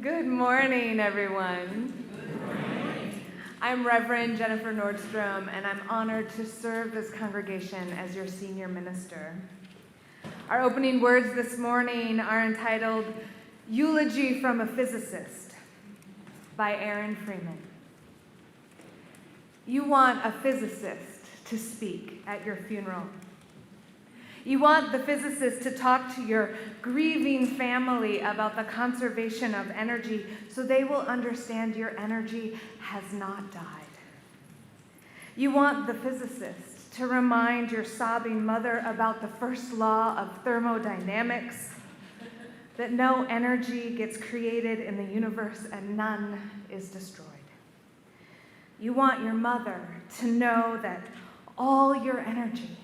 Good morning, everyone. I'm Reverend Jennifer Nordstrom, and I'm honored to serve this congregation as your senior minister. Our opening words this morning are entitled Eulogy from a Physicist by Aaron Freeman. You want a physicist to speak at your funeral. You want the physicist to talk to your grieving family about the conservation of energy so they will understand your energy has not died. You want the physicist to remind your sobbing mother about the first law of thermodynamics, that no energy gets created in the universe and none is destroyed. You want your mother to know that all your energy,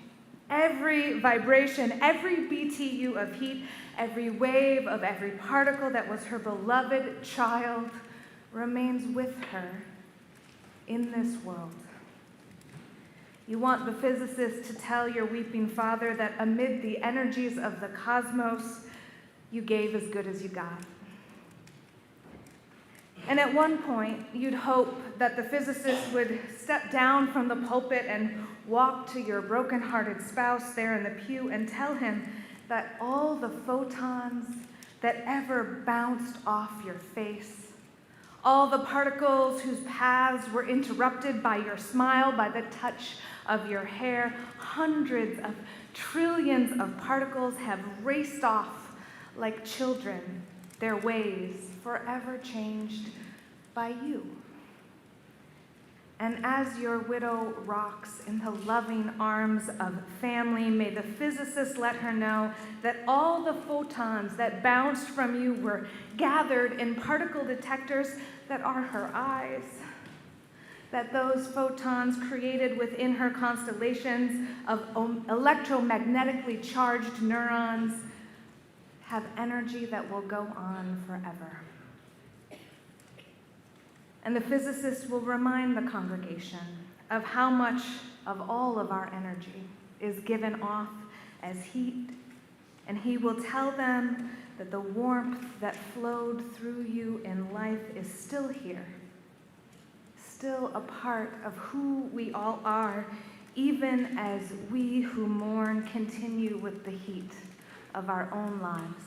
every vibration, every BTU of heat, every wave of every particle that was her beloved child remains with her in this world. You want the physicist to tell your weeping father that amid the energies of the cosmos, you gave as good as you got. And at one point, you'd hope that the physicist would step down from the pulpit and walk to your broken-hearted spouse there in the pew and tell him that all the photons that ever bounced off your face, all the particles whose paths were interrupted by your smile, by the touch of your hair, hundreds of trillions of particles have raced off like children, their ways forever changed by you. And as your widow rocks in the loving arms of family, may the physicist let her know that all the photons that bounced from you were gathered in particle detectors that are her eyes, that those photons created within her constellations of electromagnetically charged neurons have energy that will go on forever. And the physicist will remind the congregation of how much of all of our energy is given off as heat, and he will tell them that the warmth that flowed through you in life is still here, still a part of who we all are, even as we who mourn continue with the heat of our own lives.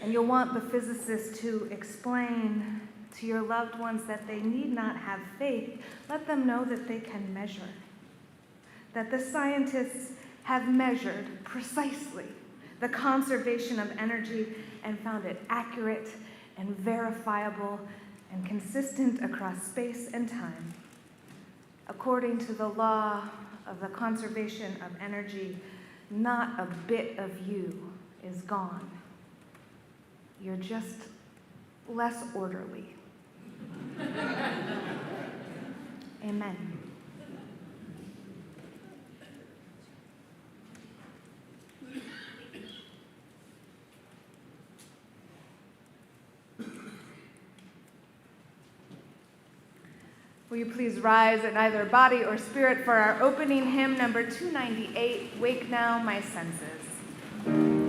And you'll want the physicist to explain to your loved ones that they need not have faith. Let them know that they can measure, that the scientists have measured precisely the conservation of energy and found it accurate and verifiable and consistent across space and time. According to the law of the conservation of energy, not a bit of you is gone. You're just less orderly. Amen. Will you please rise in either body or spirit for our opening hymn, number 298, Wake Now, My Senses. Now my senses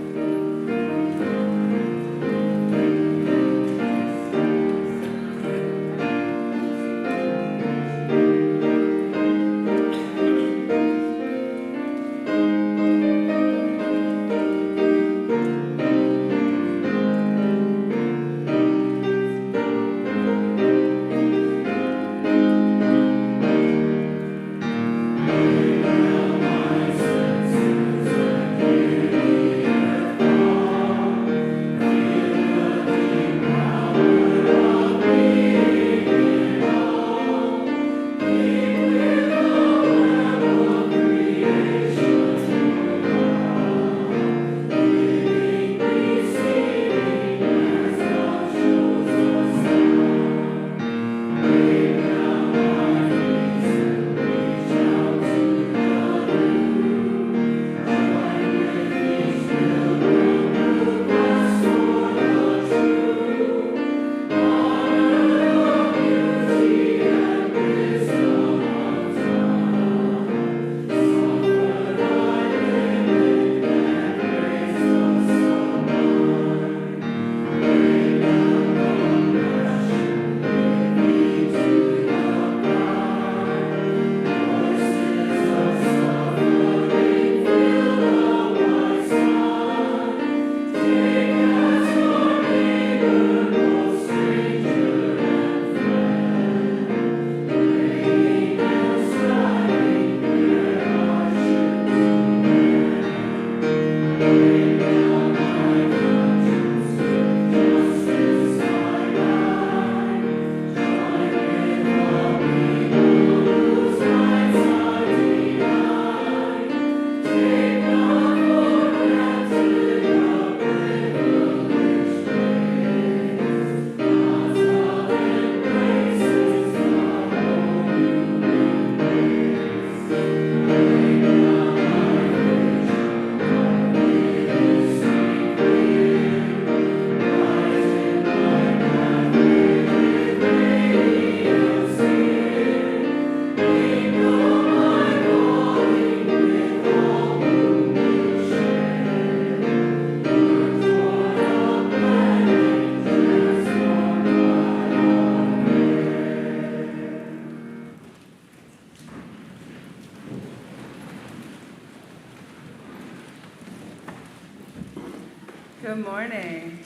Good morning.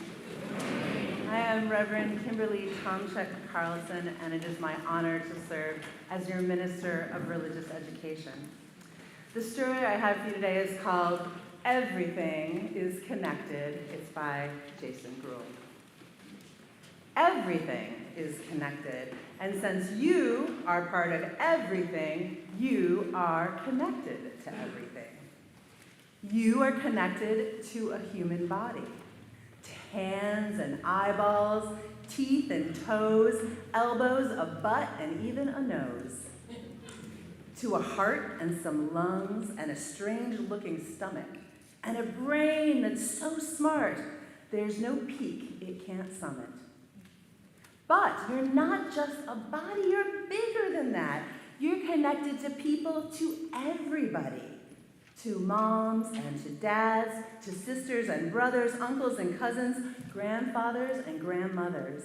I am Reverend Kimberly Tomchek Carlson, and it is my honor to serve as your Minister of Religious Education. The story I have for you today is called Everything is Connected. It's by Jason Gruhl. Everything is connected, and since you are part of everything, you are connected to everything. You are connected to a human body, to hands and eyeballs, teeth and toes, elbows, a butt, and even a nose, to a heart and some lungs and a strange-looking stomach, and a brain that's so smart, there's no peak it can't summit. But you're not just a body, you're bigger than that. You're connected to people, to everybody. To moms and to dads, to sisters and brothers, uncles and cousins, grandfathers and grandmothers.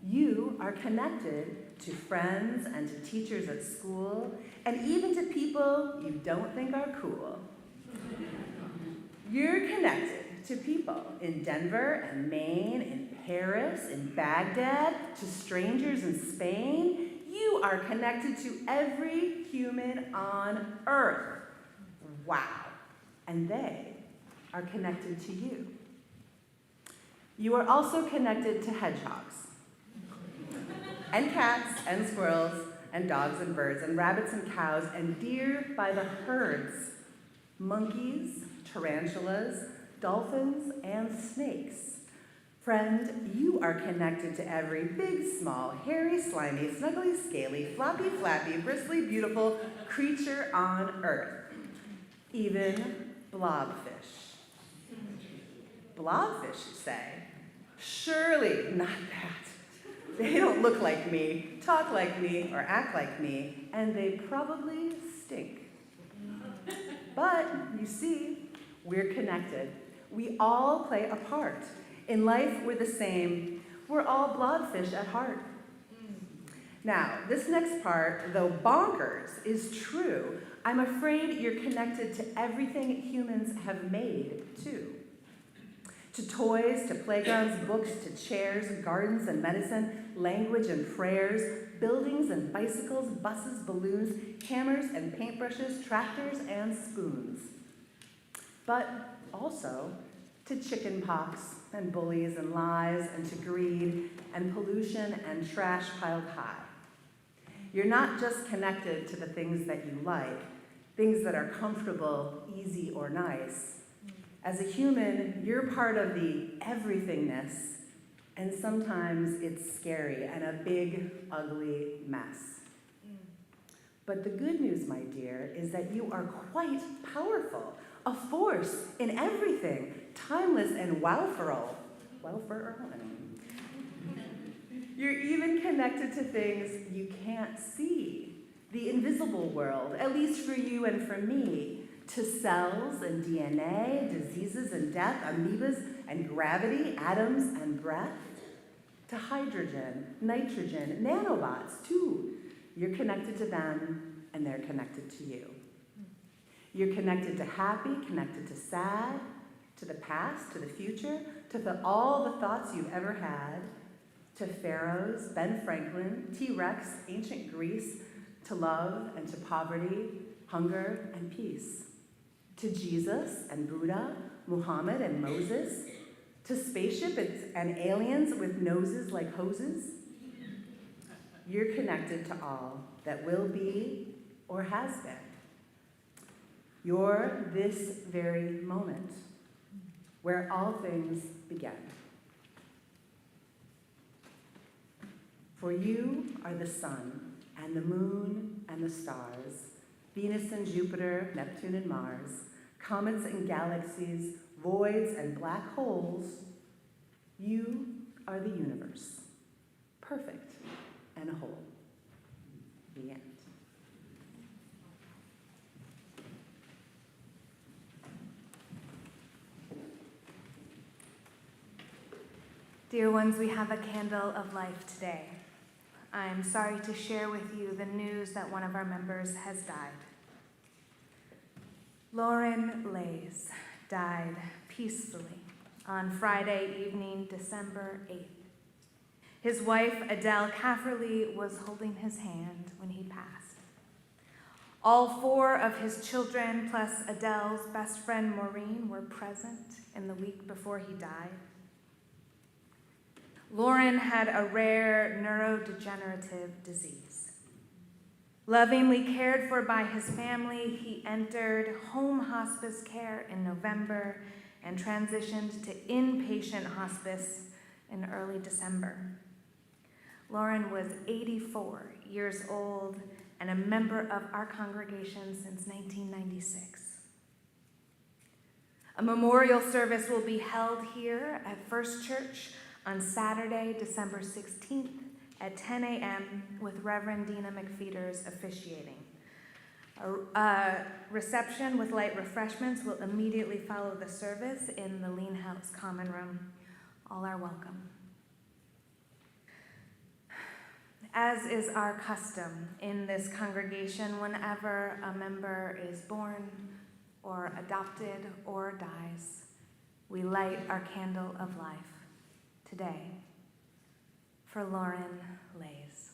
You are connected to friends and to teachers at school, and even to people you don't think are cool. You're connected to people in Denver and Maine, in Paris, in Baghdad, to strangers in Spain. You are connected to every human on earth. Wow. And they are connected to you. You are also connected to hedgehogs, and cats, and squirrels, and dogs, and birds, and rabbits, and cows, and deer by the herds, monkeys, tarantulas, dolphins, and snakes. Friend, you are connected to every big, small, hairy, slimy, snuggly, scaly, floppy, flappy, bristly, beautiful creature on earth. Even blobfish. Blobfish, you say? Surely not that. They don't look like me, talk like me, or act like me, and they probably stink. But, you see, we're connected. We all play a part. In life, we're the same. We're all blobfish at heart. Now, this next part, though bonkers, is true. I'm afraid you're connected to everything humans have made, too. To toys, to playgrounds, books, to chairs, gardens and medicine, language and prayers, buildings and bicycles, buses, balloons, hammers and paintbrushes, tractors and spoons. But also to chicken pox and bullies and lies and to greed and pollution and trash piled high. You're not just connected to the things that you like, things that are comfortable, easy, or nice. As a human, you're part of the everythingness, and sometimes it's scary and a big, ugly mess. But the good news, my dear, is that you are quite powerful, a force in everything, timeless and wowferal. You're even connected to things you can't see. The invisible world, at least for you and for me, to cells and DNA, diseases and death, amoebas and gravity, atoms and breath, to hydrogen, nitrogen, nanobots too. You're connected to them and they're connected to you. You're connected to happy, connected to sad, to the past, to the future, to all the thoughts you've ever had, to pharaohs, Ben Franklin, T-Rex, ancient Greece, to love and to poverty, hunger and peace, to Jesus and Buddha, Muhammad and Moses, to spaceships and aliens with noses like hoses. You're connected to all that will be or has been. You're this very moment where all things began. For you are the sun and the moon and the stars, Venus and Jupiter, Neptune and Mars, comets and galaxies, voids and black holes. You are the universe, perfect and whole. The end. Dear ones, we have a candle of life today. I'm sorry to share with you the news that one of our members has died. Lauren Lays died peacefully on Friday evening, December 8th. His wife, Adele Cafferly, was holding his hand when he passed. All 4 of his children, plus Adele's best friend Maureen, were present in the week before he died. Lauren had a rare neurodegenerative disease. Lovingly cared for by his family, he entered home hospice care in November and transitioned to inpatient hospice in early December. Lauren was 84 years old and a member of our congregation since 1996. A memorial service will be held here at First Church on Saturday, December 16th at 10 a.m. with Reverend Dina McFeeters officiating. A reception with light refreshments will immediately follow the service in the Lean House Common Room. All are welcome. As is our custom in this congregation, whenever a member is born or adopted or dies, we light our candle of life. Today, for Lauren Lays.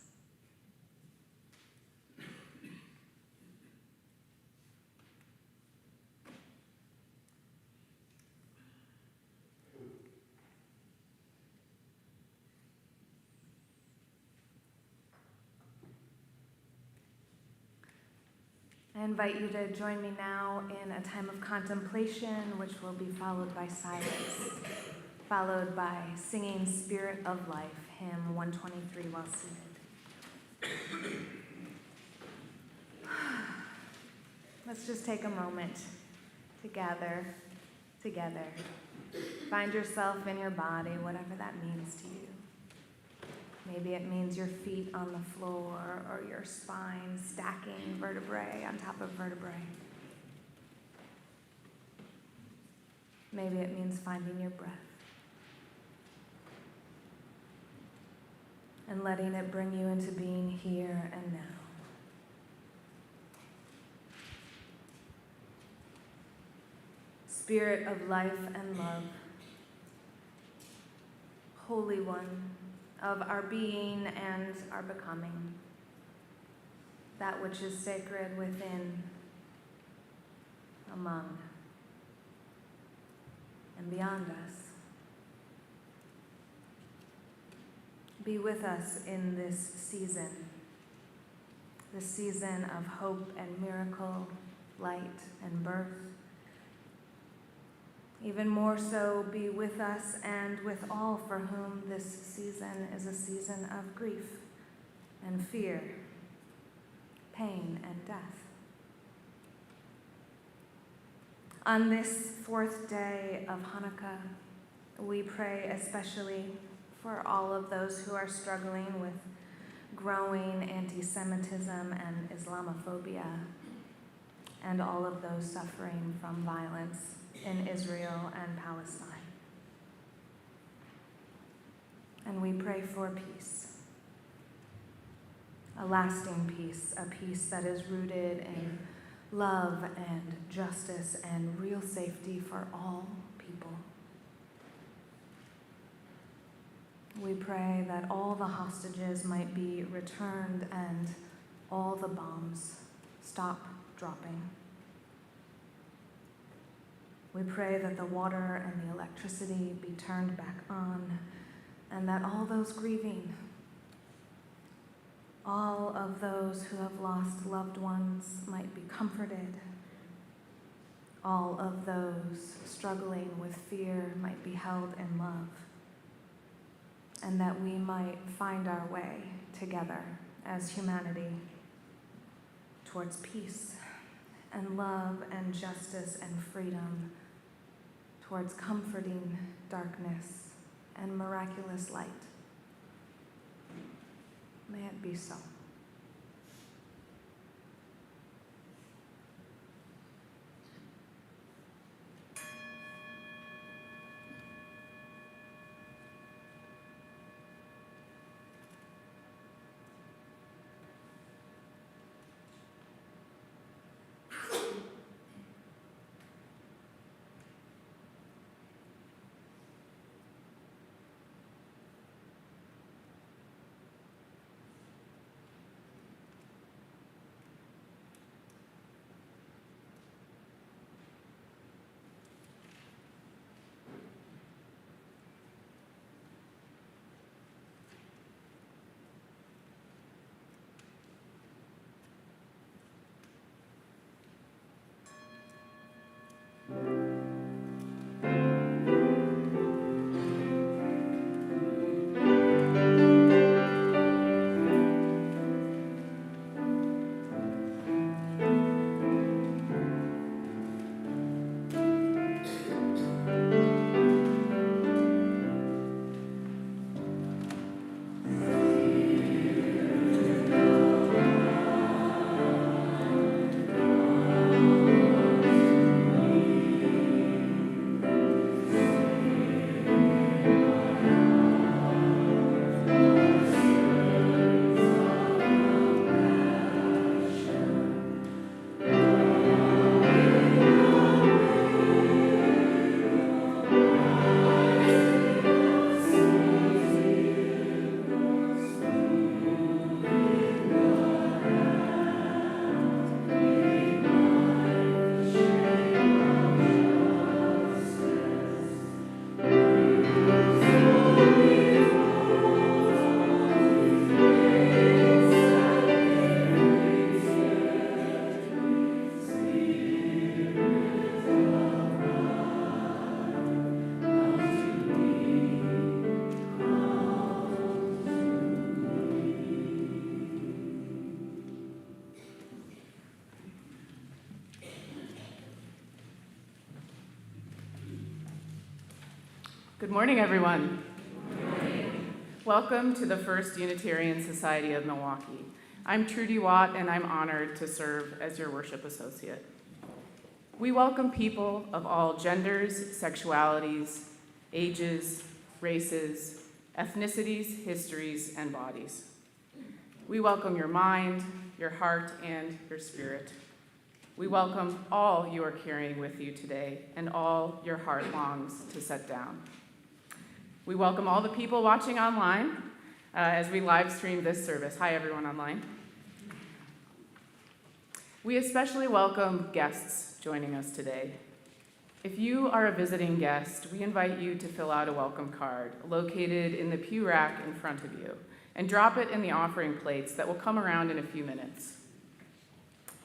I invite you to join me now in a time of contemplation, which will be followed by silence, followed by singing Spirit of Life, hymn 123 while seated. Let's just take a moment to gather together. Find yourself in your body, whatever that means to you. Maybe it means your feet on the floor or your spine stacking vertebrae on top of vertebrae. Maybe it means finding your breath and letting it bring you into being here and now. Spirit of life and love, Holy One of our being and our becoming, that which is sacred within, among, and beyond us. Be with us in this season of hope and miracle, light and birth. Even more so, be with us and with all for whom this season is a season of grief and fear, pain and death. On this 4th day of Hanukkah, we pray especially for all of those who are struggling with growing anti-Semitism and Islamophobia, and all of those suffering from violence in Israel and Palestine. And we pray for peace, a lasting peace, a peace that is rooted in love and justice and real safety for all people. We pray that all the hostages might be returned and all the bombs stop dropping. We pray that the water and the electricity be turned back on, and that all those grieving, all of those who have lost loved ones might be comforted. All of those struggling with fear might be held in love, and that we might find our way together as humanity towards peace and love and justice and freedom, towards comforting darkness and miraculous light. May it be so. Good morning, everyone. Good morning. Welcome to the First Unitarian Society of Milwaukee. I'm Trudy Watt, and I'm honored to serve as your worship associate. We welcome people of all genders, sexualities, ages, races, ethnicities, histories, and bodies. We welcome your mind, your heart, and your spirit. We welcome all you are carrying with you today and all your heart longs to set down. We welcome all the people watching online as we live stream this service. Hi, everyone online. We especially welcome guests joining us today. If you are a visiting guest, we invite you to fill out a welcome card located in the pew rack in front of you and drop it in the offering plates that will come around in a few minutes.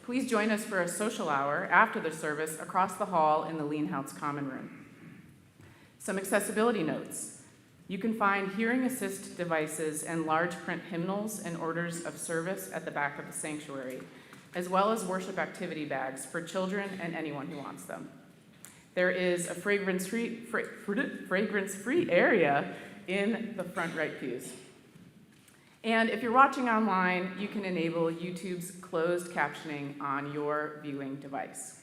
Please join us for a social hour after the service across the hall in the Leanhouse Common Room. Some accessibility notes. You can find hearing assist devices and large print hymnals and orders of service at the back of the sanctuary, as well as worship activity bags for children and anyone who wants them. There is a fragrance-free area in the front right pews. And if you're watching online, you can enable YouTube's closed captioning on your viewing device.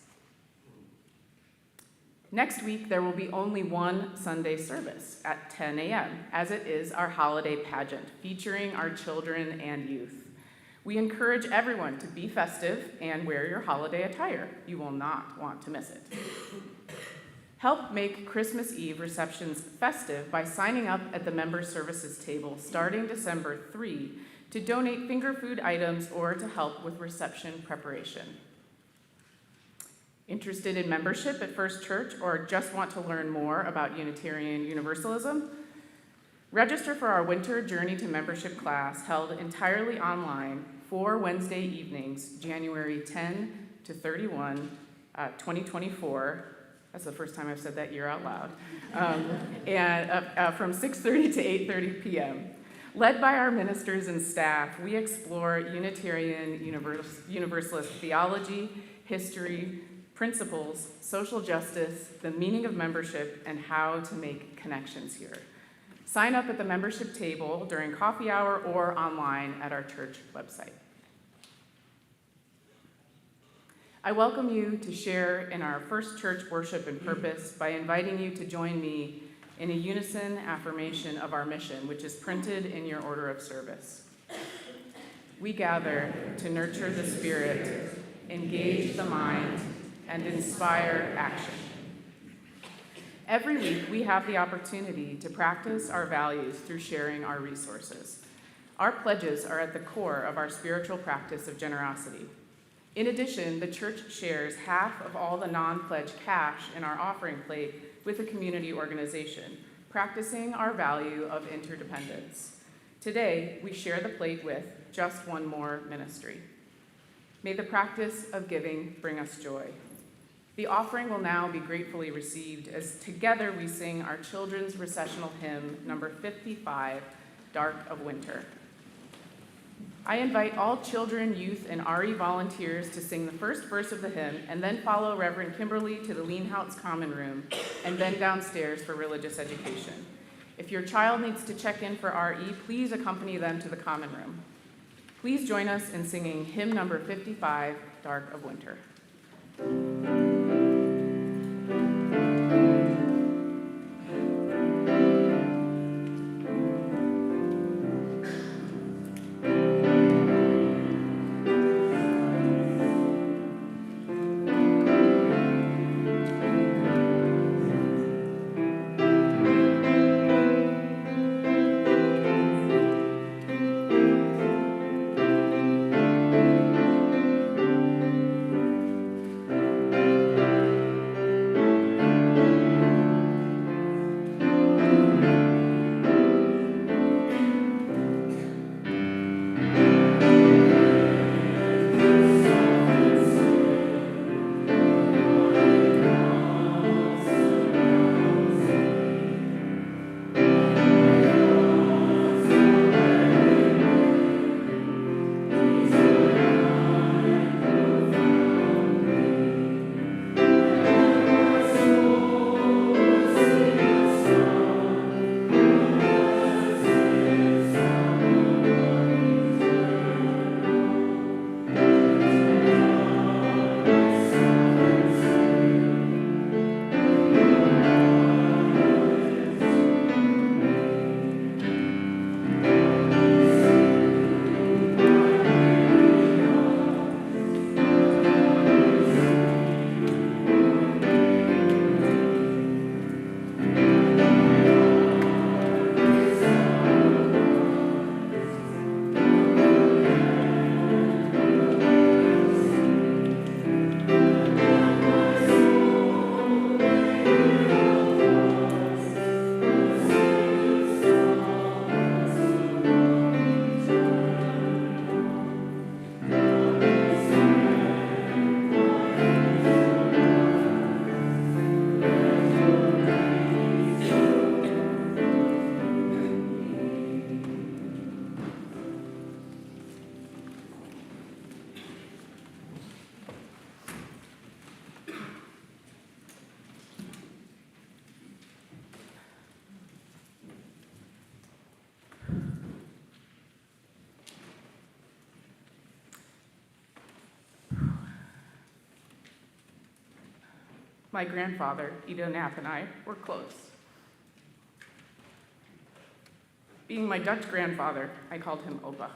Next week, there will be only one Sunday service at 10 a.m., as it is our holiday pageant featuring our children and youth. We encourage everyone to be festive and wear your holiday attire. You will not want to miss it. Help make Christmas Eve receptions festive by signing up at the member services table starting December 3 to donate finger food items or to help with reception preparation. Interested in membership at First Church or just want to learn more about Unitarian Universalism? Register for our Winter Journey to Membership class held entirely online 4 Wednesday evenings, January 10 to 31, 2024. That's the first time I've said that year out loud. From 6:30 to 8:30 p.m. Led by our ministers and staff, we explore Unitarian Universalist theology, history, principles, social justice, the meaning of membership, and how to make connections here. Sign up at the membership table during coffee hour or online at our church website. I welcome you to share in our First Church worship and purpose by inviting you to join me in a unison affirmation of our mission, which is printed in your order of service. We gather to nurture the spirit, engage the mind, and inspire action. Every week, we have the opportunity to practice our values through sharing our resources. Our pledges are at the core of our spiritual practice of generosity. In addition, the church shares half of all the non-pledge cash in our offering plate with a community organization, practicing our value of interdependence. Today, we share the plate with Just One More Ministry. May the practice of giving bring us joy. The offering will now be gratefully received as together we sing our children's recessional hymn, number 55, Dark of Winter. I invite all children, youth, and RE volunteers to sing the first verse of the hymn and then follow Reverend Kimberly to the Leanhouse Common Room and then downstairs for religious education. If your child needs to check in for RE, please accompany them to the common room. Please join us in singing hymn number 55, Dark of Winter. My grandfather, Ido Knapp, and I were close. Being my Dutch grandfather, I called him Opa.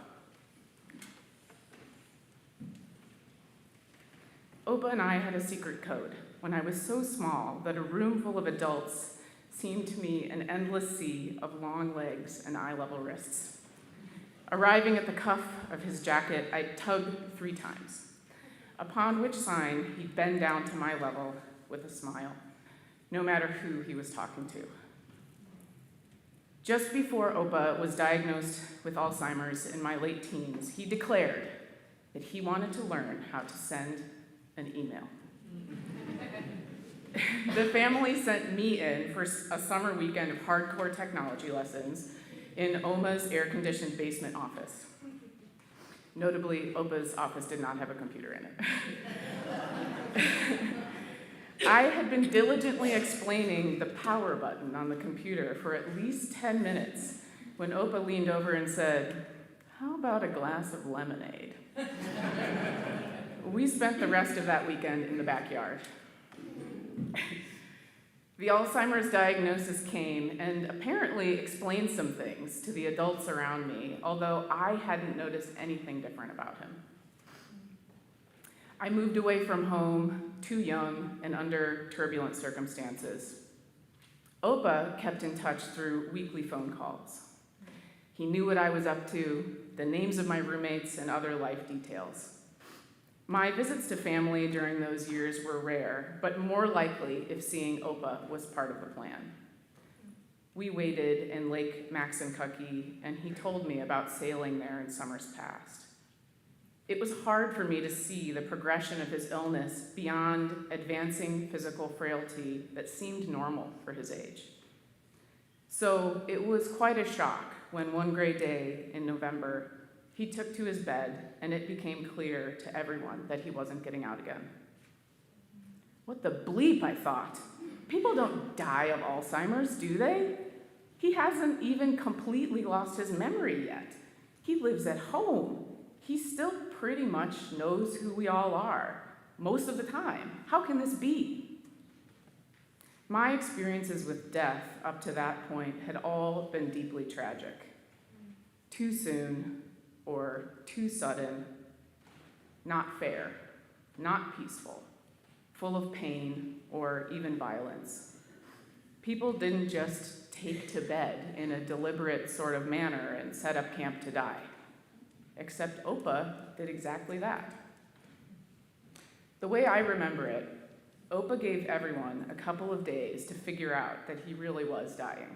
Opa and I had a secret code when I was so small that a room full of adults seemed to me an endless sea of long legs and eye-level wrists. Arriving at the cuff of his jacket, I'd tug 3 times, upon which sign he'd bend down to my level with a smile, no matter who he was talking to. Just before Opa was diagnosed with Alzheimer's in my late teens, he declared that he wanted to learn how to send an email. The family sent me in for a summer weekend of hardcore technology lessons in Oma's air-conditioned basement office. Notably, Opa's office did not have a computer in it. I had been diligently explaining the power button on the computer for at least 10 minutes when Opa leaned over and said, "How about a glass of lemonade?" We spent the rest of that weekend in the backyard. The Alzheimer's diagnosis came and apparently explained some things to the adults around me, although I hadn't noticed anything different about him. I moved away from home too young and under turbulent circumstances. Opa kept in touch through weekly phone calls. He knew what I was up to, the names of my roommates, and other life details. My visits to family during those years were rare, but more likely if seeing Opa was part of the plan. We waited in Lake Maxinkuckee, and he told me about sailing there in summers past. It was hard for me to see the progression of his illness beyond advancing physical frailty that seemed normal for his age. So it was quite a shock when one gray day in November, he took to his bed and it became clear to everyone that he wasn't getting out again. What the bleep, I thought. People don't die of Alzheimer's, do they? He hasn't even completely lost his memory yet. He lives at home. He still pretty much knows who we all are, most of the time. How can this be? My experiences with death up to that point had all been deeply tragic. Too soon, or too sudden, not fair, not peaceful, full of pain or even violence. People didn't just take to bed in a deliberate sort of manner and set up camp to die. Except Opa did exactly that. The way I remember it, Opa gave everyone a couple of days to figure out that he really was dying.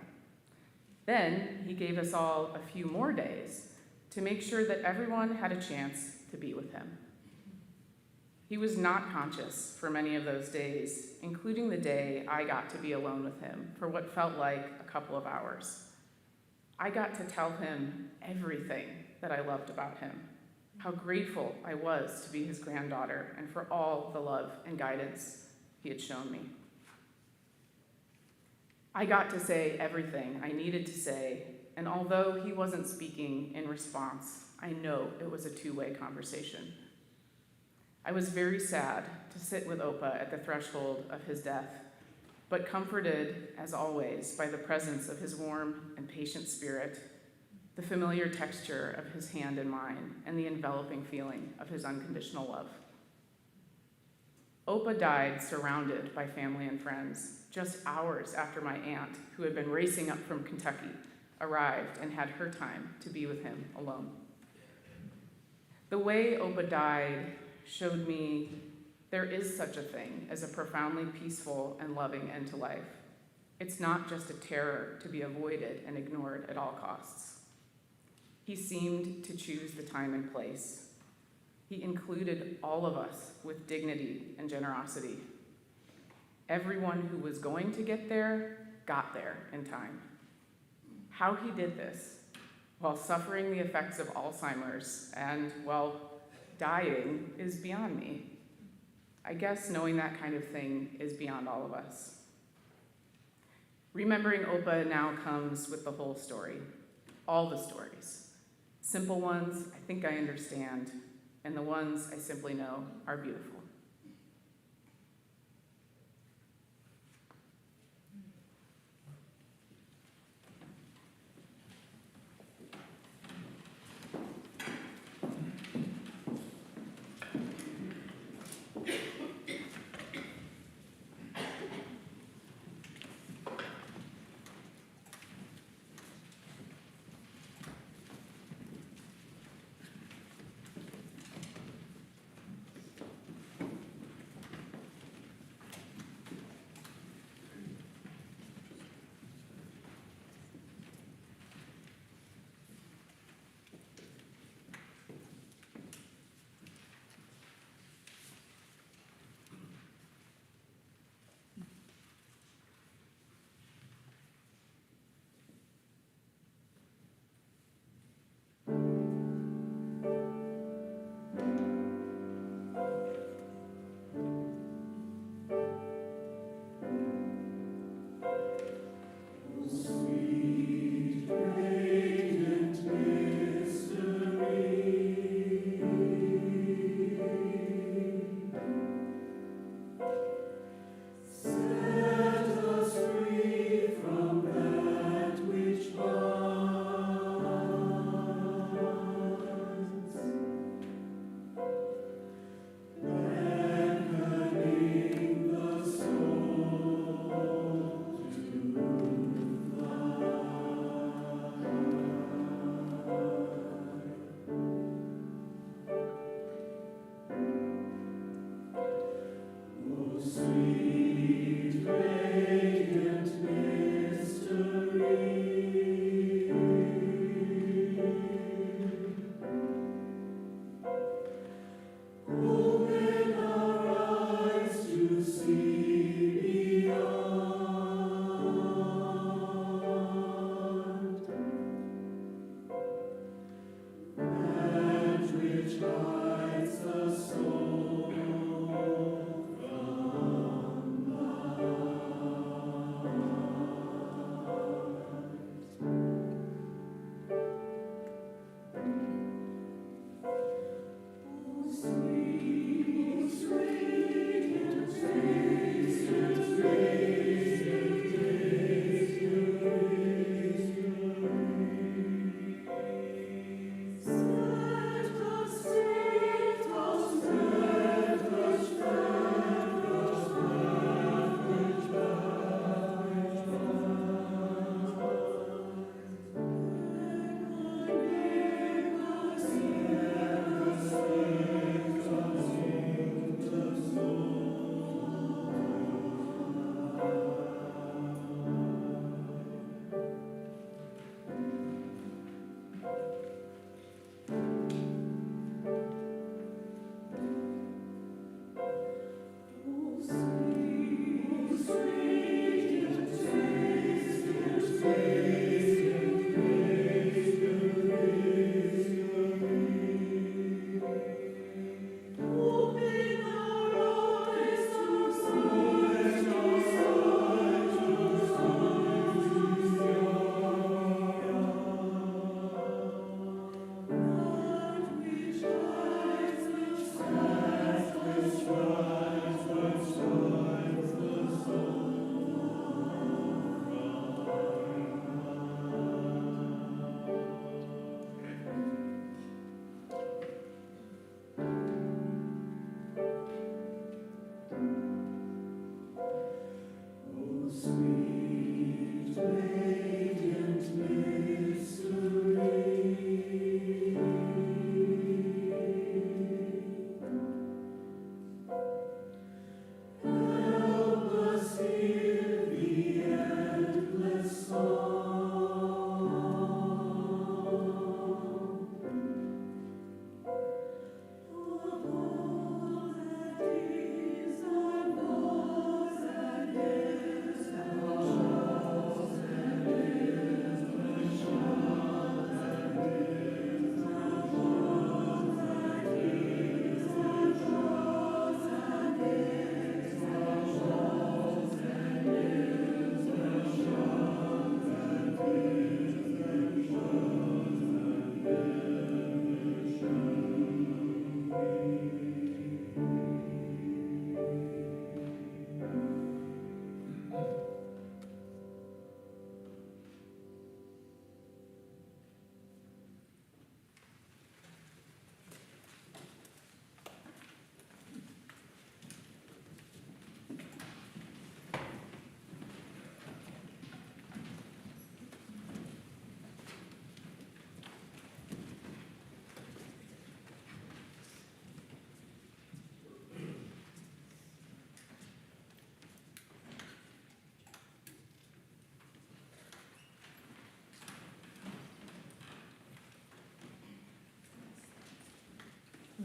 Then he gave us all a few more days to make sure that everyone had a chance to be with him. He was not conscious for many of those days, including the day I got to be alone with him for what felt like a couple of hours. I got to tell him everything that I loved about him, how grateful I was to be his granddaughter and for all the love and guidance he had shown me. I got to say everything I needed to say, and although he wasn't speaking in response, I know it was a two-way conversation. I was very sad to sit with Opa at the threshold of his death, but comforted, as always, by the presence of his warm and patient spirit, the familiar texture of his hand in mine, and the enveloping feeling of his unconditional love. Opa died surrounded by family and friends, just hours after my aunt, who had been racing up from Kentucky, arrived and had her time to be with him alone. The way Opa died showed me there is such a thing as a profoundly peaceful and loving end to life. It's not just a terror to be avoided and ignored at all costs. He seemed to choose the time and place. He included all of us with dignity and generosity. Everyone who was going to get there got there in time. How he did this, while suffering the effects of Alzheimer's and, well, dying, is beyond me. I guess knowing that kind of thing is beyond all of us. Remembering Opa now comes with the whole story, all the stories. Simple ones I think I understand, and the ones I simply know are beautiful.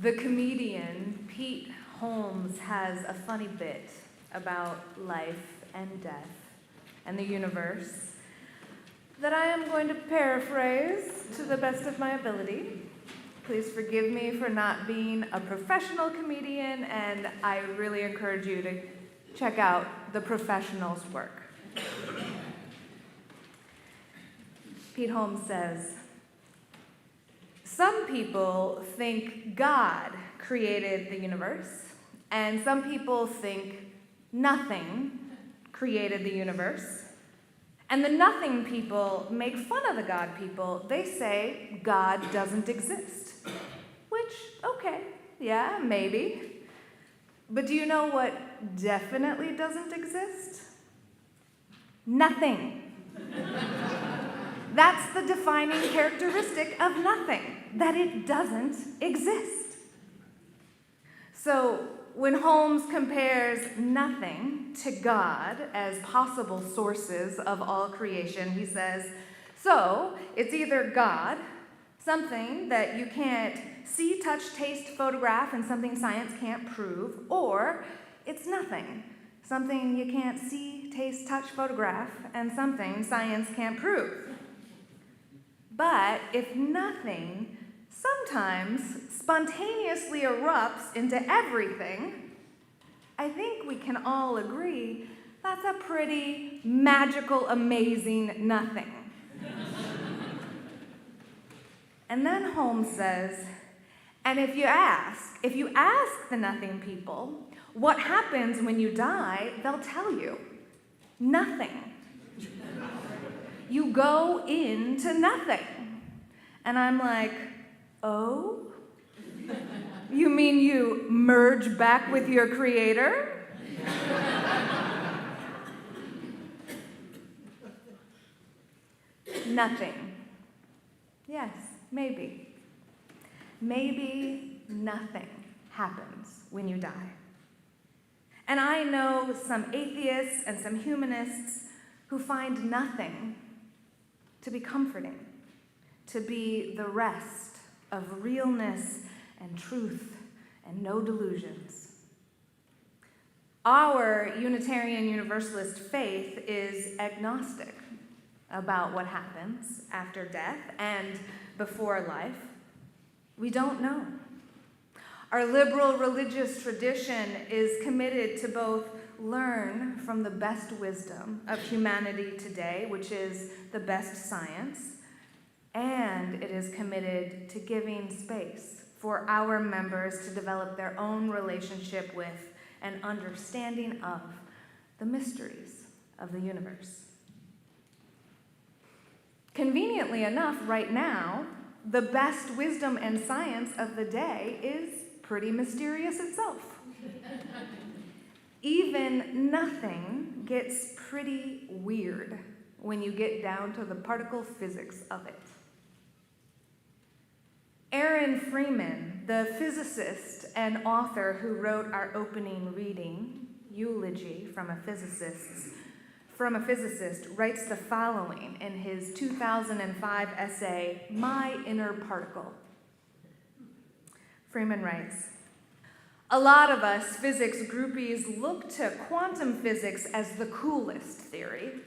The comedian Pete Holmes has a funny bit about life and death and the universe that I am going to paraphrase to the best of my ability. Please forgive me for not being a professional comedian, and I really encourage you to check out the professionals' work. Pete Holmes says, "Some people think God created the universe, and some people think nothing created the universe. And the nothing people make fun of the God people. They say God doesn't exist." Which, okay, yeah, maybe. But do you know what definitely doesn't exist? Nothing. That's the defining characteristic of nothing, that it doesn't exist. So when Holmes compares nothing to God as possible sources of all creation, he says, so it's either God, something that you can't see, touch, taste, photograph, and something science can't prove, or it's nothing, something you can't see, taste, touch, photograph, and something science can't prove. But if nothing sometimes spontaneously erupts into everything, I think we can all agree that's a pretty magical, amazing nothing. And then Holmes says, and if you ask the nothing people what happens when you die, they'll tell you, nothing. You go into nothing. And I'm like, oh? You mean you merge back with your creator? Nothing. Yes, maybe. Maybe nothing happens when you die. And I know some atheists and some humanists who find nothing to be comforting, to be the rest of realness and truth and no delusions. Our Unitarian Universalist faith is agnostic about what happens after death and before life. We don't know. Our liberal religious tradition is committed to both learn from the best wisdom of humanity today, which is the best science, and it is committed to giving space for our members to develop their own relationship with and understanding of the mysteries of the universe. Conveniently enough, right now, the best wisdom and science of the day is pretty mysterious itself. Even nothing gets pretty weird when you get down to the particle physics of it. Aaron Freeman, the physicist and author who wrote our opening reading, Eulogy from a Physicist, writes the following in his 2005 essay, My Inner Particle. Freeman writes, "A lot of us physics groupies look to quantum physics as the coolest theory.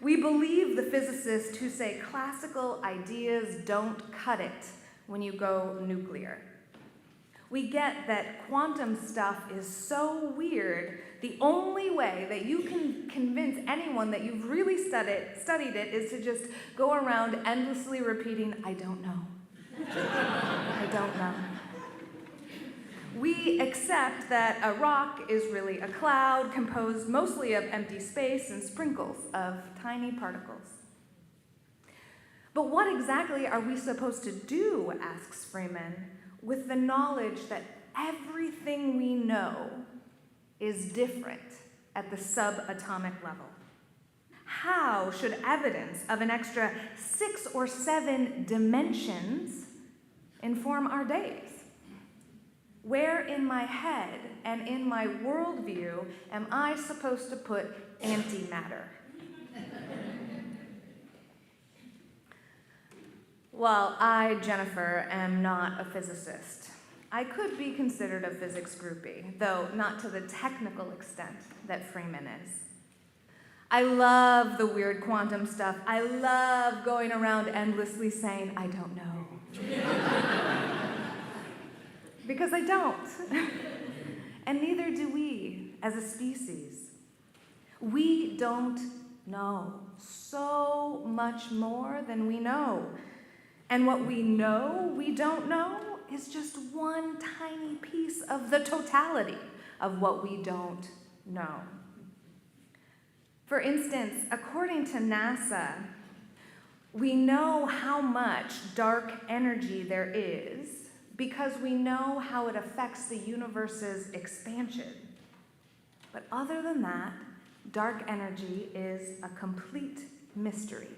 We believe the physicists who say classical ideas don't cut it when you go nuclear. We get that quantum stuff is so weird, the only way that you can convince anyone that you've really studied it is to just go around endlessly repeating, I don't know. I don't know. We accept that a rock is really a cloud composed mostly of empty space and sprinkles of tiny particles. But what exactly are we supposed to do, asks Freeman, with the knowledge that everything we know is different at the subatomic level? How should evidence of an extra 6 or 7 dimensions inform our days? Where in my head and in my worldview am I supposed to put antimatter? Well, I, Jennifer, am not a physicist. I could be considered a physics groupie, though not to the technical extent that Freeman is. I love the weird quantum stuff. I love going around endlessly saying, I don't know. Because I don't. And neither do we as a species. We don't know so much more than we know. And what we know we don't know is just one tiny piece of the totality of what we don't know. For instance, according to NASA, we know how much dark energy there is because we know how it affects the universe's expansion. But other than that, dark energy is a complete mystery.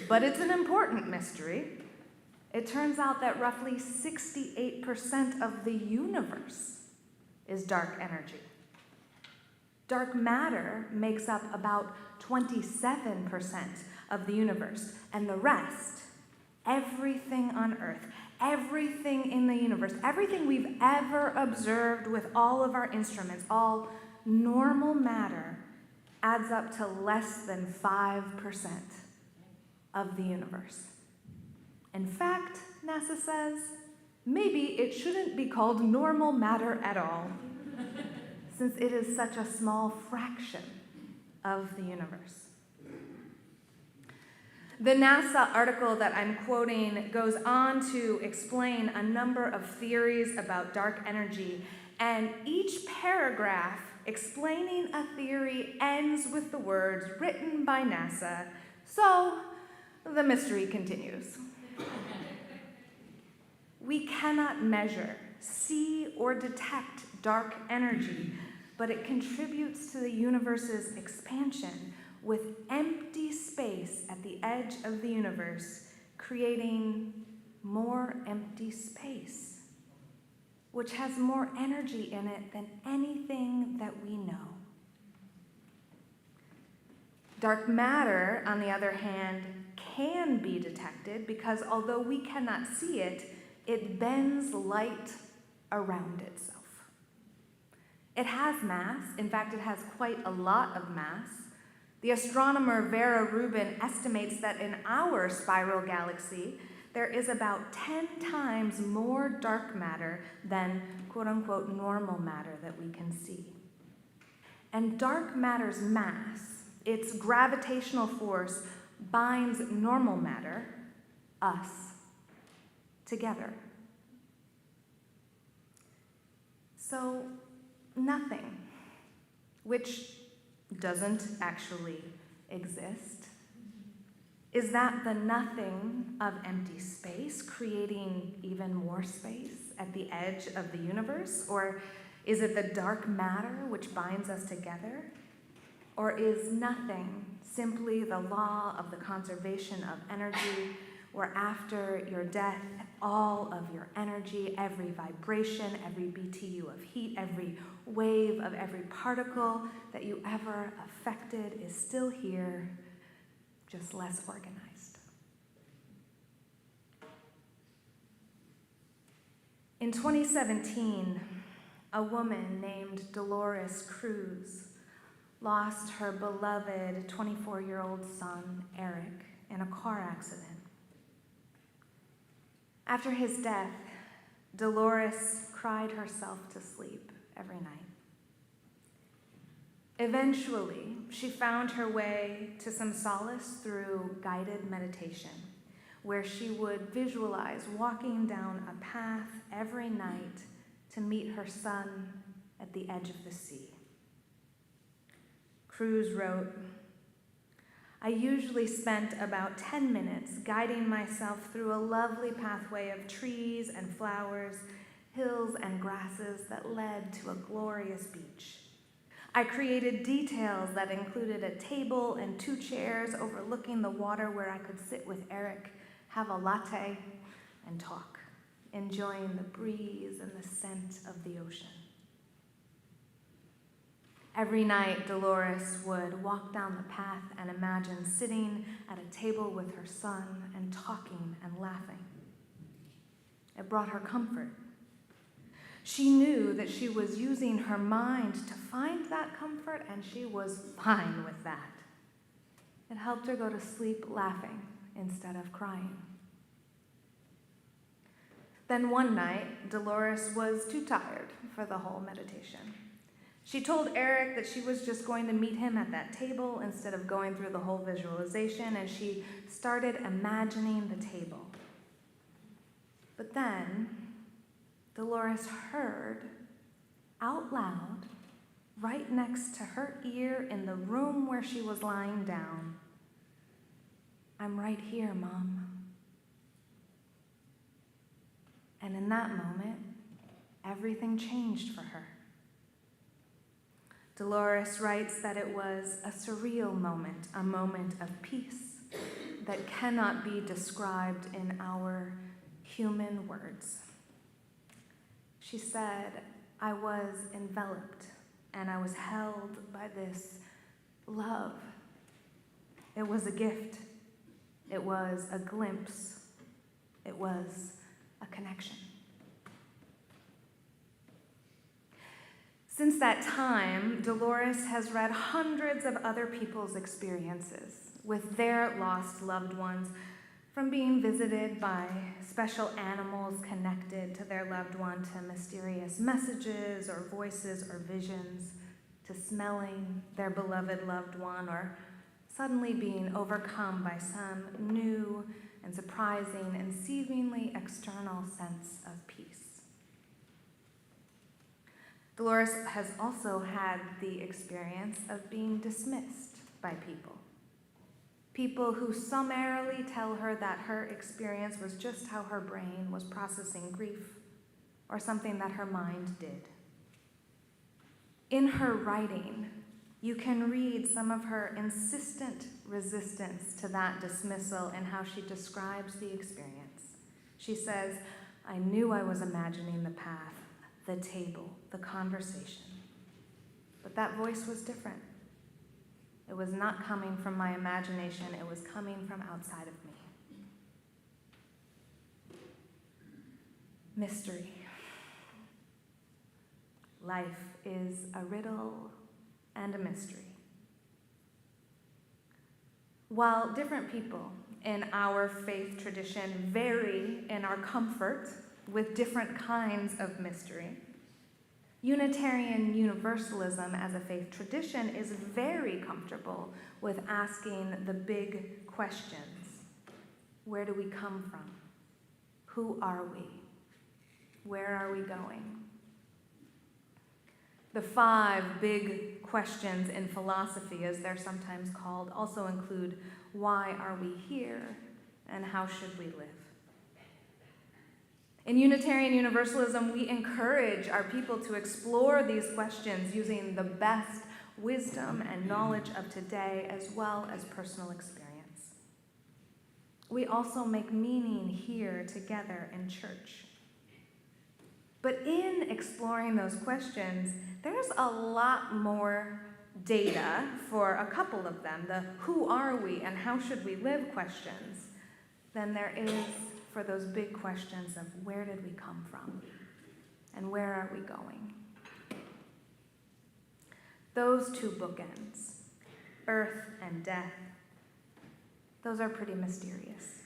But it's an important mystery. It turns out that roughly 68% of the universe is dark energy. Dark matter makes up about 27% of the universe, and the rest, everything on Earth, everything in the universe, everything we've ever observed with all of our instruments, all normal matter, adds up to less than 5% of the universe. In fact, NASA says, maybe it shouldn't be called normal matter at all, since it is such a small fraction of the universe. The NASA article that I'm quoting goes on to explain a number of theories about dark energy, and each paragraph explaining a theory ends with the words written by NASA, so the mystery continues. We cannot measure, see, or detect dark energy, but it contributes to the universe's expansion with empty space at the edge of the universe, creating more empty space, which has more energy in it than anything that we know. Dark matter, on the other hand, can be detected because although we cannot see it, it bends light around itself. It has mass. In fact, it has quite a lot of mass. The astronomer Vera Rubin estimates that in our spiral galaxy, there is about 10 times more dark matter than quote-unquote normal matter that we can see. And dark matter's mass, its gravitational force, binds normal matter, us, together. So nothing, which doesn't actually exist, is that the nothing of empty space creating even more space at the edge of the universe? Or is it the dark matter which binds us together? Or is nothing simply the law of the conservation of energy, where after your death, all of your energy, every vibration, every BTU of heat, every wave of every particle that you ever affected is still here, just less organized? In 2017, a woman named Dolores Cruz lost her beloved 24-year-old son, Eric, in a car accident. After his death, Dolores cried herself to sleep every night. Eventually, she found her way to some solace through guided meditation, where she would visualize walking down a path every night to meet her son at the edge of the sea. Cruz wrote, I usually spent about 10 minutes guiding myself through a lovely pathway of trees and flowers, hills and grasses that led to a glorious beach. I created details that included a table and 2 chairs overlooking the water where I could sit with Eric, have a latte, and talk, enjoying the breeze and the scent of the ocean. Every night, Dolores would walk down the path and imagine sitting at a table with her son and talking and laughing. It brought her comfort She knew that she was using her mind to find that comfort, and she was fine with that. It helped her go to sleep laughing instead of crying. Then one night, Dolores was too tired for the whole meditation. She told Eric that she was just going to meet him at that table instead of going through the whole visualization, and she started imagining the table. But then, Dolores heard out loud, right next to her ear in the room where she was lying down, "I'm right here, Mom." And in that moment, everything changed for her. Dolores writes that it was a surreal moment, a moment of peace that cannot be described in our human words. She said, "I was enveloped and I was held by this love. It was a gift. It was a glimpse. It was a connection." Since that time, Dolores has read hundreds of other people's experiences with their lost loved ones, from being visited by special animals connected to their loved one, to mysterious messages or voices or visions, to smelling their beloved loved one, or suddenly being overcome by some new and surprising and seemingly external sense of peace. Dolores has also had the experience of being dismissed by people. People who summarily tell her that her experience was just how her brain was processing grief, or something that her mind did. In her writing, you can read some of her insistent resistance to that dismissal and how she describes the experience. She says, "I knew I was imagining the path, the table, the conversation. But that voice was different. It was not coming from my imagination, it was coming from outside of me." Mystery. Life is a riddle and a mystery. While different people in our faith tradition vary in our comfort with different kinds of mystery, Unitarian Universalism as a faith tradition is very comfortable with asking the big questions. Where do we come from? Who are we? Where are we going? The 5 big questions in philosophy, as they're sometimes called, also include: why are we here, and how should we live? In Unitarian Universalism, we encourage our people to explore these questions using the best wisdom and knowledge of today, as well as personal experience. We also make meaning here together in church. But in exploring those questions, there's a lot more data for a couple of them, the who are we and how should we live questions, than there is for those big questions of where did we come from and where are we going. Those 2 bookends, earth and death, those are pretty mysterious.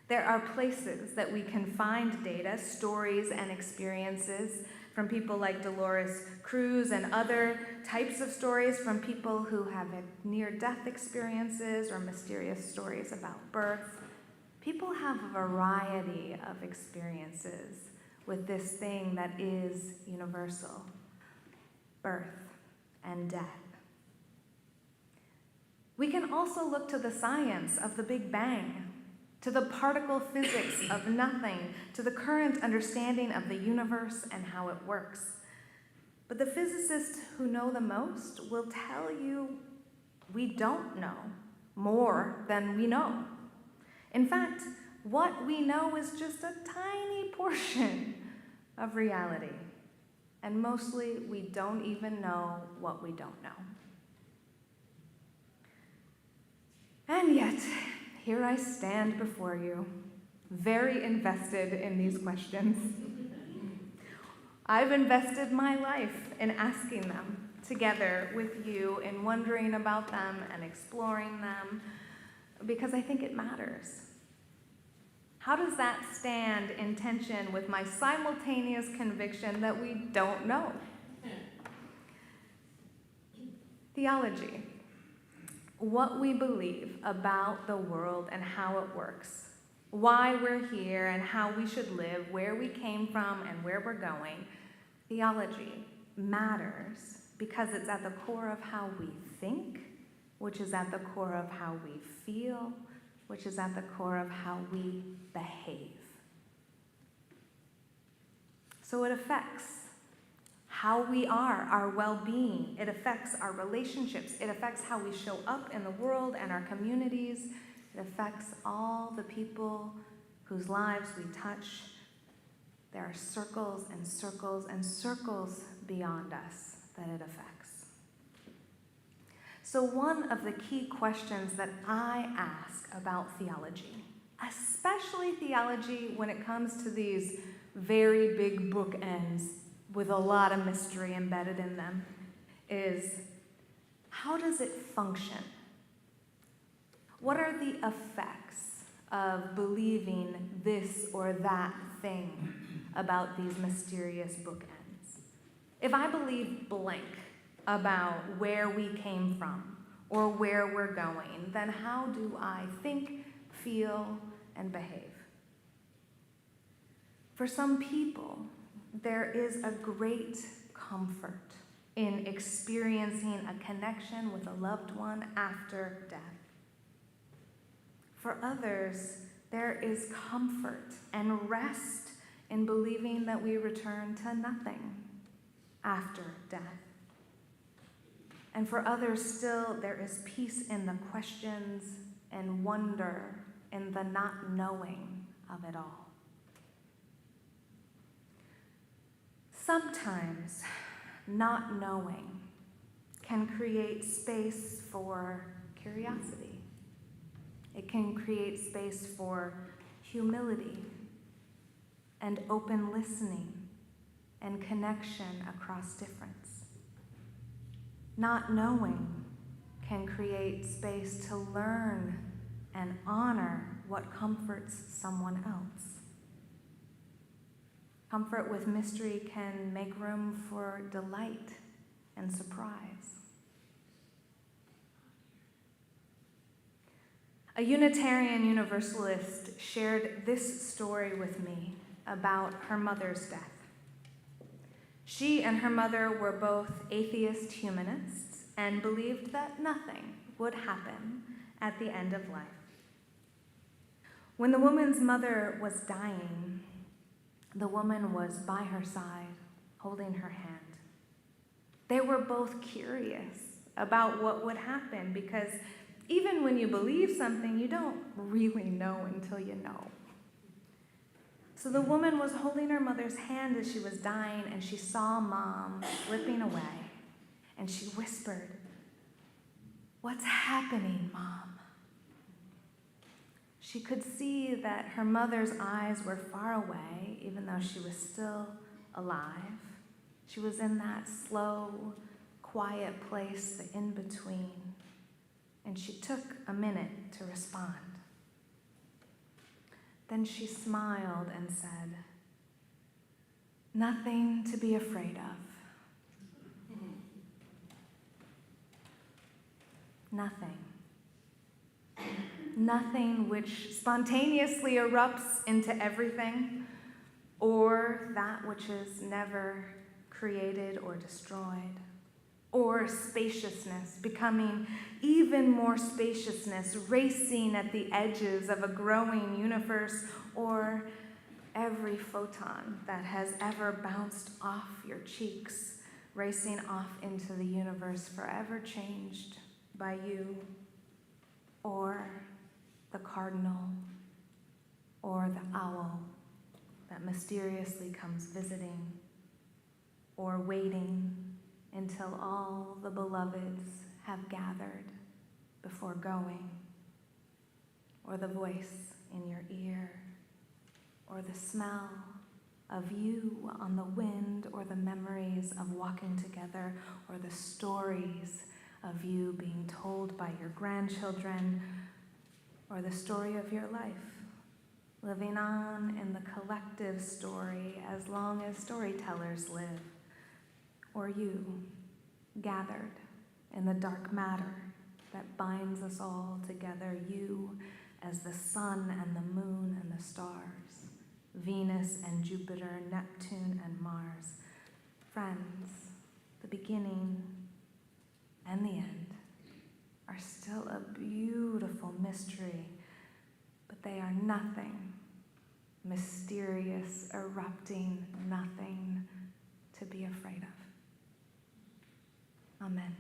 There are places that we can find data, stories, and experiences from people like Dolores Cruz, and other types of stories from people who have had near-death experiences or mysterious stories about birth. People have a variety of experiences with this thing that is universal: birth and death. We can also look to the science of the Big Bang, to the particle physics of nothing, to the current understanding of the universe and how it works. But the physicists who know the most will tell you we don't know more than we know. In fact, what we know is just a tiny portion of reality. And mostly, we don't even know what we don't know. And yet, here I stand before you, very invested in these questions. I've invested my life in asking them together with you, in wondering about them and exploring them, because I think it matters. How does that stand in tension with my simultaneous conviction that we don't know? Theology. What we believe about the world and how it works, why we're here and how we should live, where we came from and where we're going. Theology matters because it's at the core of how we think, which is at the core of how we feel, which is at the core of how we behave. So it affects how we are, our well-being. It affects our relationships. It affects how we show up in the world and our communities. It affects all the people whose lives we touch. There are circles and circles and circles beyond us that it affects. So one of the key questions that I ask about theology, especially theology when it comes to these very big bookends with a lot of mystery embedded in them, is how does it function? What are the effects of believing this or that thing about these mysterious bookends? If I believe blank about where we came from or where we're going, then how do I think, feel, and behave? For some people, there is a great comfort in experiencing a connection with a loved one after death. For others, there is comfort and rest in believing that we return to nothing after death. And for others still, there is peace in the questions and wonder in the not knowing of it all. Sometimes not knowing can create space for curiosity. It can create space for humility and open listening and connection across difference. Not knowing can create space to learn and honor what comforts someone else. Comfort with mystery can make room for delight and surprise. A Unitarian Universalist shared this story with me about her mother's death. She and her mother were both atheist humanists and believed that nothing would happen at the end of life. When the woman's mother was dying, the woman was by her side, holding her hand. They were both curious about what would happen because even when you believe something, you don't really know until you know. So the woman was holding her mother's hand as she was dying, and she saw Mom slipping away, and she whispered, "What's happening, Mom?" She could see that her mother's eyes were far away, even though she was still alive. She was in that slow, quiet place, the in-between. And she took a minute to respond. Then she smiled and said, "Nothing to be afraid of." Nothing. Nothing which spontaneously erupts into everything, or that which is never created or destroyed, or spaciousness, becoming even more spaciousness, racing at the edges of a growing universe, or every photon that has ever bounced off your cheeks, racing off into the universe, forever changed by you, or the cardinal, or the owl that mysteriously comes visiting, or waiting until all the beloveds have gathered before going, or the voice in your ear, or the smell of you on the wind, or the memories of walking together, or the stories of you being told by your grandchildren, or the story of your life, living on in the collective story as long as storytellers live, or you, gathered in the dark matter that binds us all together, you as the sun and the moon and the stars, Venus and Jupiter, Neptune and Mars. Friends, the beginning and the end are still a beautiful mystery, but they are nothing, mysterious, erupting, nothing to be afraid of. Amen.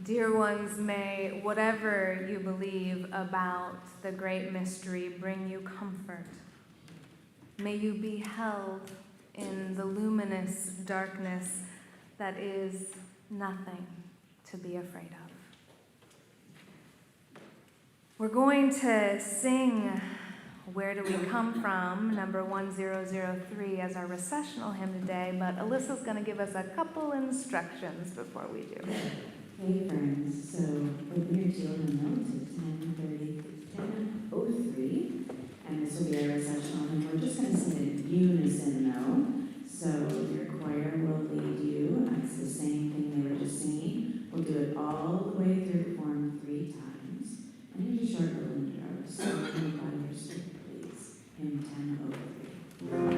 Dear ones, may whatever you believe about the great mystery bring you comfort. May you be held in the luminous darkness that is nothing to be afraid of. We're going to sing Where Do We Come From, number 1003, as our recessional hymn today, but Alyssa's going to give us a couple instructions before we do. Hey friends, so open your children note to 10:03, and this will be our recessional hymn. We're just going to sing in unison though, so your choir will lead you. It's the same thing they were just singing. We'll do it all the way through the form 3 times. And here's a short little intro, so come by your script, please. Hymn 10:03.